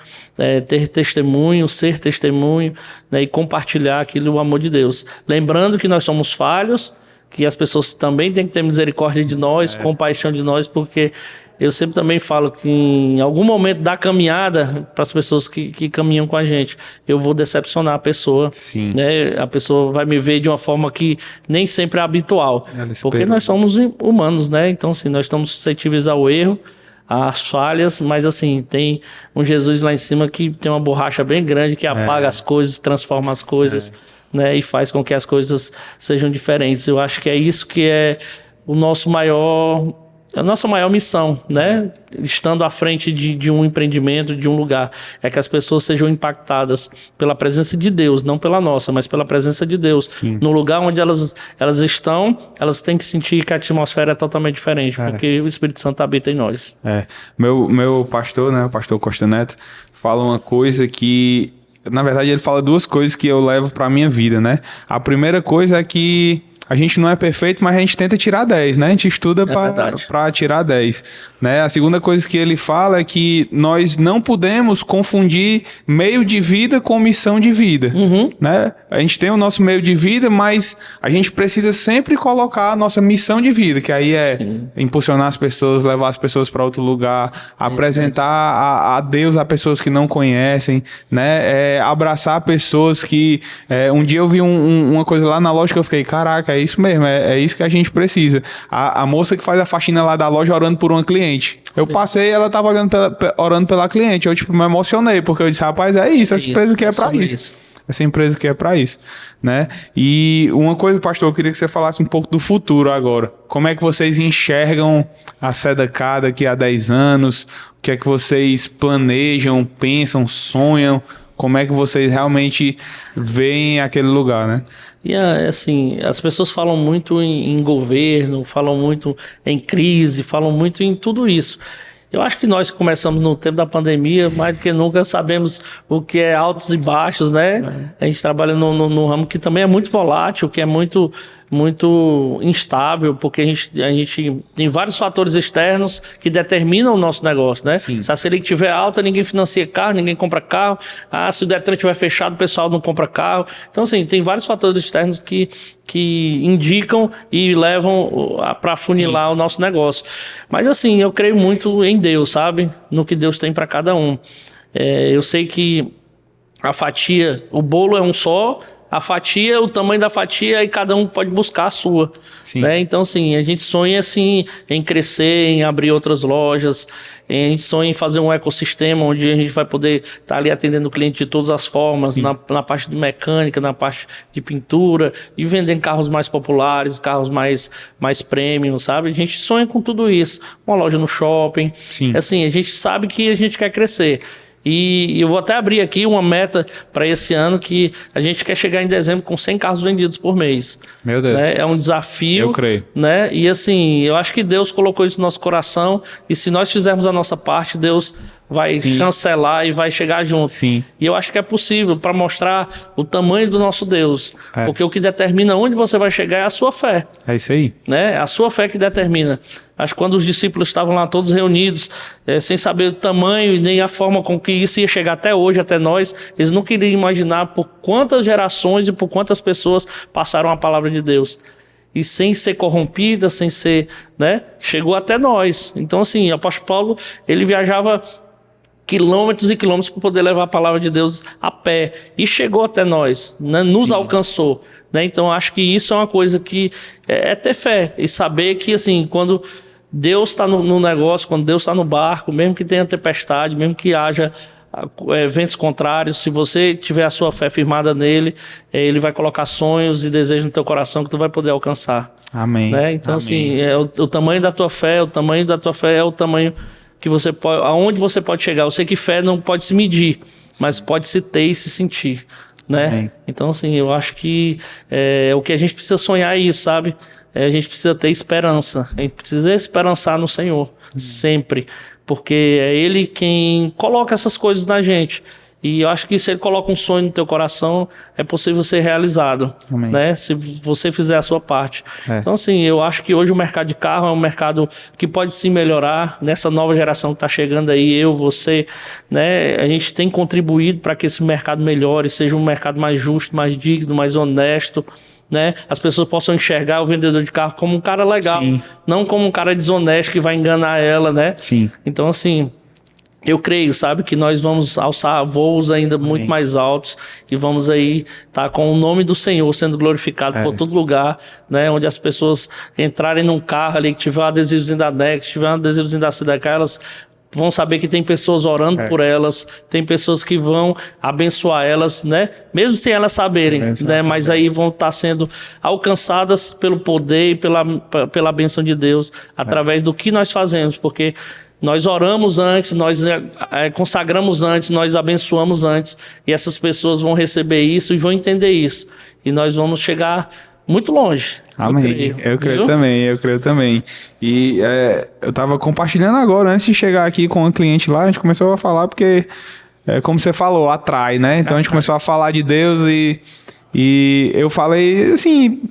ter testemunho, ser testemunho, né? E compartilhar aquilo, o amor de Deus. Lembrando que nós somos falhos, que as pessoas também têm que ter misericórdia de nós, compaixão de nós, porque eu sempre também falo que em algum momento da caminhada, para as pessoas que caminham com a gente, eu vou decepcionar a pessoa. Sim. Né? A pessoa vai me ver de uma forma que nem sempre é habitual. Porque nós somos humanos, né? Então, assim, nós estamos suscetíveis ao erro, às falhas, mas assim, tem um Jesus lá em cima que tem uma borracha bem grande que apaga as coisas, transforma as coisas, né? E faz com que as coisas sejam diferentes. Eu acho que é isso que é a nossa maior missão, né? Estando à frente de um empreendimento, de um lugar, é que as pessoas sejam impactadas pela presença de Deus, não pela nossa, mas pela presença de Deus. Sim. No lugar onde elas estão, elas têm que sentir que a atmosfera é totalmente diferente, porque o Espírito Santo habita em nós. Meu pastor, né, o pastor Costa Neto, fala uma coisa que, na verdade, ele fala duas coisas que eu levo para minha vida, né? A primeira coisa é que a gente não é perfeito, mas a gente tenta tirar 10, né? A gente estuda para tirar 10. Né? A segunda coisa que ele fala é que nós não podemos confundir meio de vida com missão de vida. Né? A gente tem o nosso meio de vida, mas a gente precisa sempre colocar a nossa missão de vida, que aí é impulsionar as pessoas, levar as pessoas para outro lugar, apresentar a Deus a pessoas que não conhecem, né? Abraçar pessoas que... um dia eu vi uma coisa lá na loja que eu fiquei, caraca, é isso mesmo, é isso que a gente precisa. A moça que faz a faxina lá da loja orando por uma cliente. Eu passei e ela tava orando pela cliente. Eu, me emocionei, porque eu disse, rapaz, é isso, essa empresa que é pra isso. Essa empresa que é pra isso, né? E uma coisa, pastor, eu queria que você falasse um pouco do futuro agora. Como é que vocês enxergam a SEDECAR daqui a 10 anos? O que é que vocês planejam, pensam, sonham? Como é que vocês realmente veem aquele lugar, né? E assim, as pessoas falam muito em governo, falam muito em crise, falam muito em tudo isso. Eu acho que nós começamos no tempo da pandemia, mais do que nunca sabemos o que é altos e baixos, né? A gente trabalha no ramo que também é muito volátil, que é muito instável, porque a gente tem vários fatores externos que determinam o nosso negócio, né? Sim. Se a Selic estiver alta, ninguém financia carro, ninguém compra carro. Se o Detran estiver fechado, o pessoal não compra carro. Então, assim, tem vários fatores externos que indicam e levam para afunilar o nosso negócio. Mas, assim, eu creio muito em Deus, sabe? No que Deus tem para cada um. Eu sei que a fatia, o bolo é um só, a fatia, o tamanho da fatia, e cada um pode buscar a sua. Sim. Né? Então, assim, a gente sonha assim, em crescer, em abrir outras lojas, a gente sonha em fazer um ecossistema onde a gente vai poder estar ali atendendo o cliente de todas as formas, na parte de mecânica, na parte de pintura, e vendendo carros mais populares, carros mais premium, sabe? A gente sonha com tudo isso. Uma loja no shopping. Sim. Assim, a gente sabe que a gente quer crescer. E eu vou até abrir aqui uma meta para esse ano, que a gente quer chegar em dezembro com 100 carros vendidos por mês. Meu Deus. Né? É um desafio. Eu creio. Né? E assim, eu acho que Deus colocou isso no nosso coração, e se nós fizermos a nossa parte, Deus vai chancelar e vai chegar junto. Sim. E eu acho que é possível, para mostrar o tamanho do nosso Deus. Porque o que determina onde você vai chegar é a sua fé. É isso aí. Né? A sua fé que determina. Acho que quando os discípulos estavam lá todos reunidos, sem saber o tamanho e nem a forma com que isso ia chegar até hoje, até nós, eles não queriam imaginar por quantas gerações e por quantas pessoas passaram a palavra de Deus. E sem ser corrompida, sem ser, né? Chegou até nós. Então, assim, o apóstolo Paulo, ele viajava quilômetros e quilômetros para poder levar a palavra de Deus a pé. E chegou até nós, né? Nos alcançou. Né? Então, acho que isso é uma coisa que é ter fé. E saber que, assim, quando Deus está no negócio, quando Deus está no barco, mesmo que tenha tempestade, mesmo que haja ventos contrários, se você tiver a sua fé firmada nele, ele vai colocar sonhos e desejos no teu coração que tu vai poder alcançar. Amém. Né? Então, Amém. assim, o tamanho da tua fé, o tamanho da tua fé é o tamanho que você pode, aonde você pode chegar. Eu sei que fé não pode se medir, mas pode se ter e se sentir. Né? Amém. Então, assim, eu acho que o que a gente precisa sonhar é isso, sabe? A gente precisa ter esperança. A gente precisa esperançar no Senhor, sempre. Porque é Ele quem coloca essas coisas na gente. E eu acho que se Ele coloca um sonho no teu coração, é possível ser realizado. Amém. Né? Se você fizer a sua parte. Então, assim, eu acho que hoje o mercado de carro é um mercado que pode sim melhorar. Nessa nova geração que está chegando aí, eu, você, né? A gente tem contribuído para que esse mercado melhore, seja um mercado mais justo, mais digno, mais honesto. Né? As pessoas possam enxergar o vendedor de carro como um cara legal, Sim. não como um cara desonesto que vai enganar ela, né? Sim. Então, assim, eu creio, sabe, que nós vamos alçar voos ainda muito mais altos e vamos aí estar com o nome do Senhor sendo glorificado por todo lugar, né? Onde as pessoas entrarem num carro ali que tiver um adesivozinho da Next, tiver um adesivozinho da Sidecar, elas vão saber que tem pessoas orando por elas, tem pessoas que vão abençoar elas, né? Mesmo sem elas saberem, né? Mas aí vão estar sendo alcançadas pelo poder e pela bênção de Deus através do que nós fazemos, porque nós oramos antes, nós consagramos antes, nós abençoamos antes, e essas pessoas vão receber isso e vão entender isso. E nós vamos chegar muito longe. Amém. Eu creio também. E eu tava compartilhando agora, antes de chegar aqui com um cliente lá, a gente começou a falar porque, como você falou, atrai, né? Então a gente começou a falar de Deus e eu falei assim,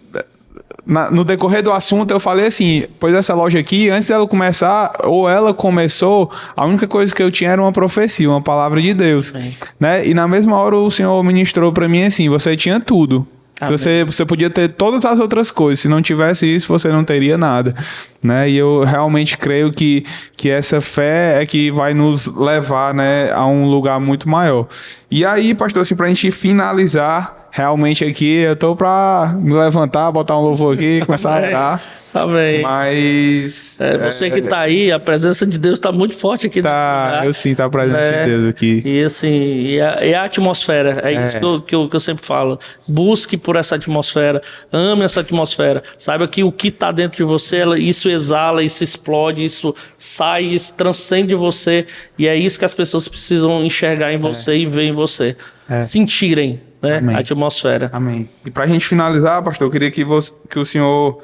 no decorrer do assunto eu falei assim, pois essa loja aqui, antes dela começar, ou ela começou, a única coisa que eu tinha era uma profecia, uma palavra de Deus, né? E na mesma hora o Senhor ministrou para mim assim, você tinha tudo. Você podia ter todas as outras coisas. Se não tivesse isso, você não teria nada, né? E eu realmente creio que essa fé é que vai nos levar, né, a um lugar muito maior. E aí, pastor, assim, pra gente finalizar, realmente aqui, eu tô pra me levantar, botar um louvor aqui e começar a orar. Amém. Mas... você que tá aí, a presença de Deus tá muito forte aqui. Tá, eu sinto a presença de Deus aqui. E assim, e a atmosfera, isso que eu sempre falo. Busque por essa atmosfera, ame essa atmosfera. Saiba que o que tá dentro de você, isso exala, isso explode, isso sai, isso transcende você. E é isso que as pessoas precisam enxergar em você e ver em você. Sentirem, né, a atmosfera. Amém. E pra gente finalizar, pastor, eu queria que o senhor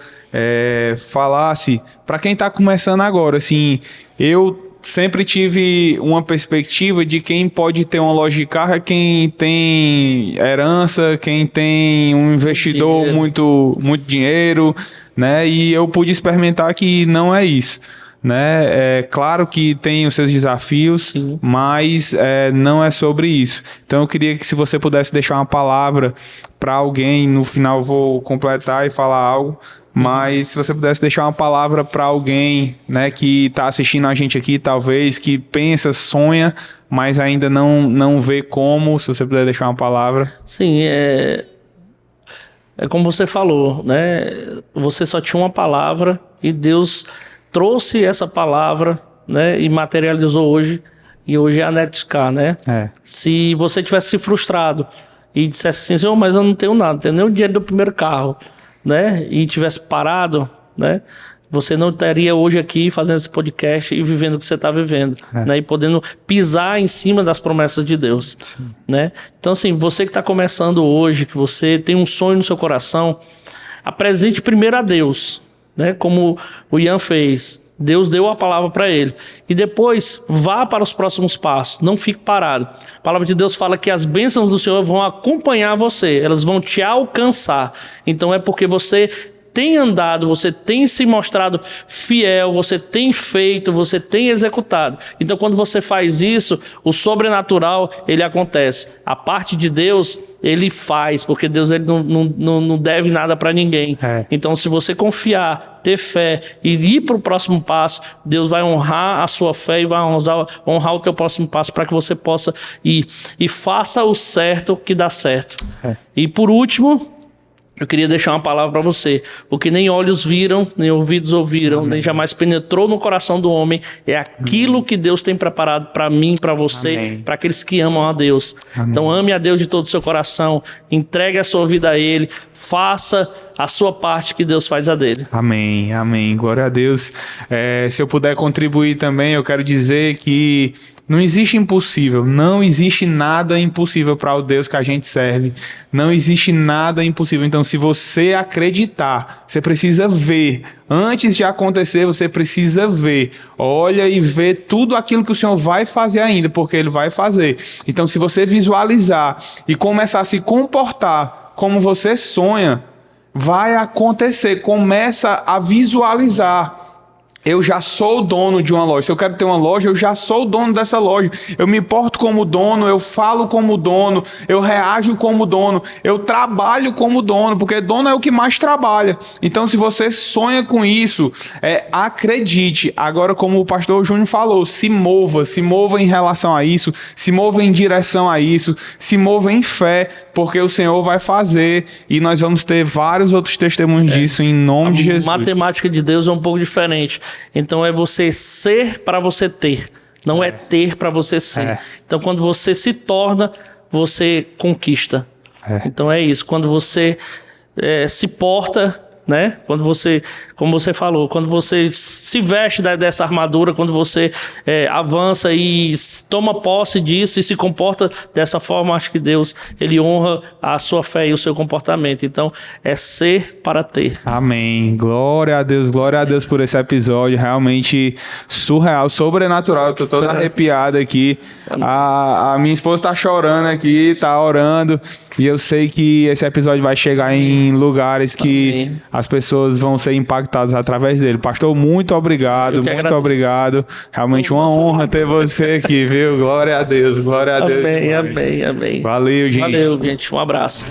falasse, para quem tá começando agora, assim, eu sempre tive uma perspectiva de quem pode ter uma loja de carro é quem tem herança, quem tem um investidor muito dinheiro, né? E eu pude experimentar que não é isso, né? É claro que tem os seus desafios, mas não é sobre isso. Então eu queria que, se você pudesse deixar uma palavra para alguém, no final eu vou completar e falar algo, mas se você pudesse deixar uma palavra para alguém, né, que está assistindo a gente aqui, talvez, que pensa, sonha, mas ainda não vê como, se você puder deixar uma palavra. Sim, é como você falou, né? Você só tinha uma palavra e Deus trouxe essa palavra, né? E materializou hoje. E hoje é a Netcar, né? Se você tivesse se frustrado e dissesse assim, Senhor, mas eu não tenho nada, não tenho nem o dinheiro do primeiro carro, né? E tivesse parado, né? Você não estaria hoje aqui fazendo esse podcast e vivendo o que você está vivendo, né? E podendo pisar em cima das promessas de Deus, né? Então, assim, você que está começando hoje, que você tem um sonho no seu coração, apresente primeiro a Deus, né? Como o Ian fez. Deus deu a palavra para ele. E depois, vá para os próximos passos. Não fique parado. A palavra de Deus fala que as bênçãos do Senhor vão acompanhar você. Elas vão te alcançar. Então é porque você tem andado, você tem se mostrado fiel, você tem feito, você tem executado. Então, quando você faz isso, o sobrenatural, ele acontece. A parte de Deus, ele faz, porque Deus ele não deve nada para ninguém. Então, se você confiar, ter fé e ir para o próximo passo, Deus vai honrar a sua fé e vai honrar o teu próximo passo para que você possa ir. E faça o certo que dá certo. E por último, eu queria deixar uma palavra para você. O que nem olhos viram, nem ouvidos ouviram, nem jamais penetrou no coração do homem, é aquilo que Deus tem preparado para mim, para você, para aqueles que amam a Deus. Então ame a Deus de todo o seu coração, entregue a sua vida a Ele, faça a sua parte que Deus faz a dele. Amém, amém. Glória a Deus. Se eu puder contribuir também, eu quero dizer que não existe impossível, não existe nada impossível para o Deus que a gente serve. Não existe nada impossível. Então, se você acreditar, você precisa ver. Antes de acontecer, você precisa ver. Olha e vê tudo aquilo que o Senhor vai fazer ainda, porque Ele vai fazer. Então, se você visualizar e começar a se comportar como você sonha, vai acontecer. Começa a visualizar. Eu já sou o dono de uma loja. Se eu quero ter uma loja, eu já sou o dono dessa loja. Eu me porto como dono, eu falo como dono, eu reajo como dono, eu trabalho como dono, porque dono é o que mais trabalha. Então, se você sonha com isso, acredite. Agora, como o pastor Júnior falou, se mova em relação a isso, se mova em direção a isso, se mova em fé, porque o Senhor vai fazer e nós vamos ter vários outros testemunhos disso em nome de Jesus. A matemática de Deus é um pouco diferente. Então é você ser para você ter, não é ter para você ser. Então quando você se torna, você conquista. Então é isso, quando você se porta, né? Quando você, como você falou, quando você se veste dessa armadura, quando você avança e toma posse disso e se comporta dessa forma, acho que Deus, Ele honra a sua fé e o seu comportamento. Então, é ser para ter. Amém. Glória a Deus por esse episódio, realmente surreal, sobrenatural. Eu tô todo arrepiado aqui. A minha esposa tá chorando aqui, tá orando, e eu sei que esse episódio vai chegar em lugares que as pessoas vão ser impactadas através dele. Pastor, muito obrigado, muito obrigado. Realmente uma honra ter você aqui, viu? Glória a Deus, glória a Deus. Amém. Valeu, gente. Valeu, gente. Um abraço.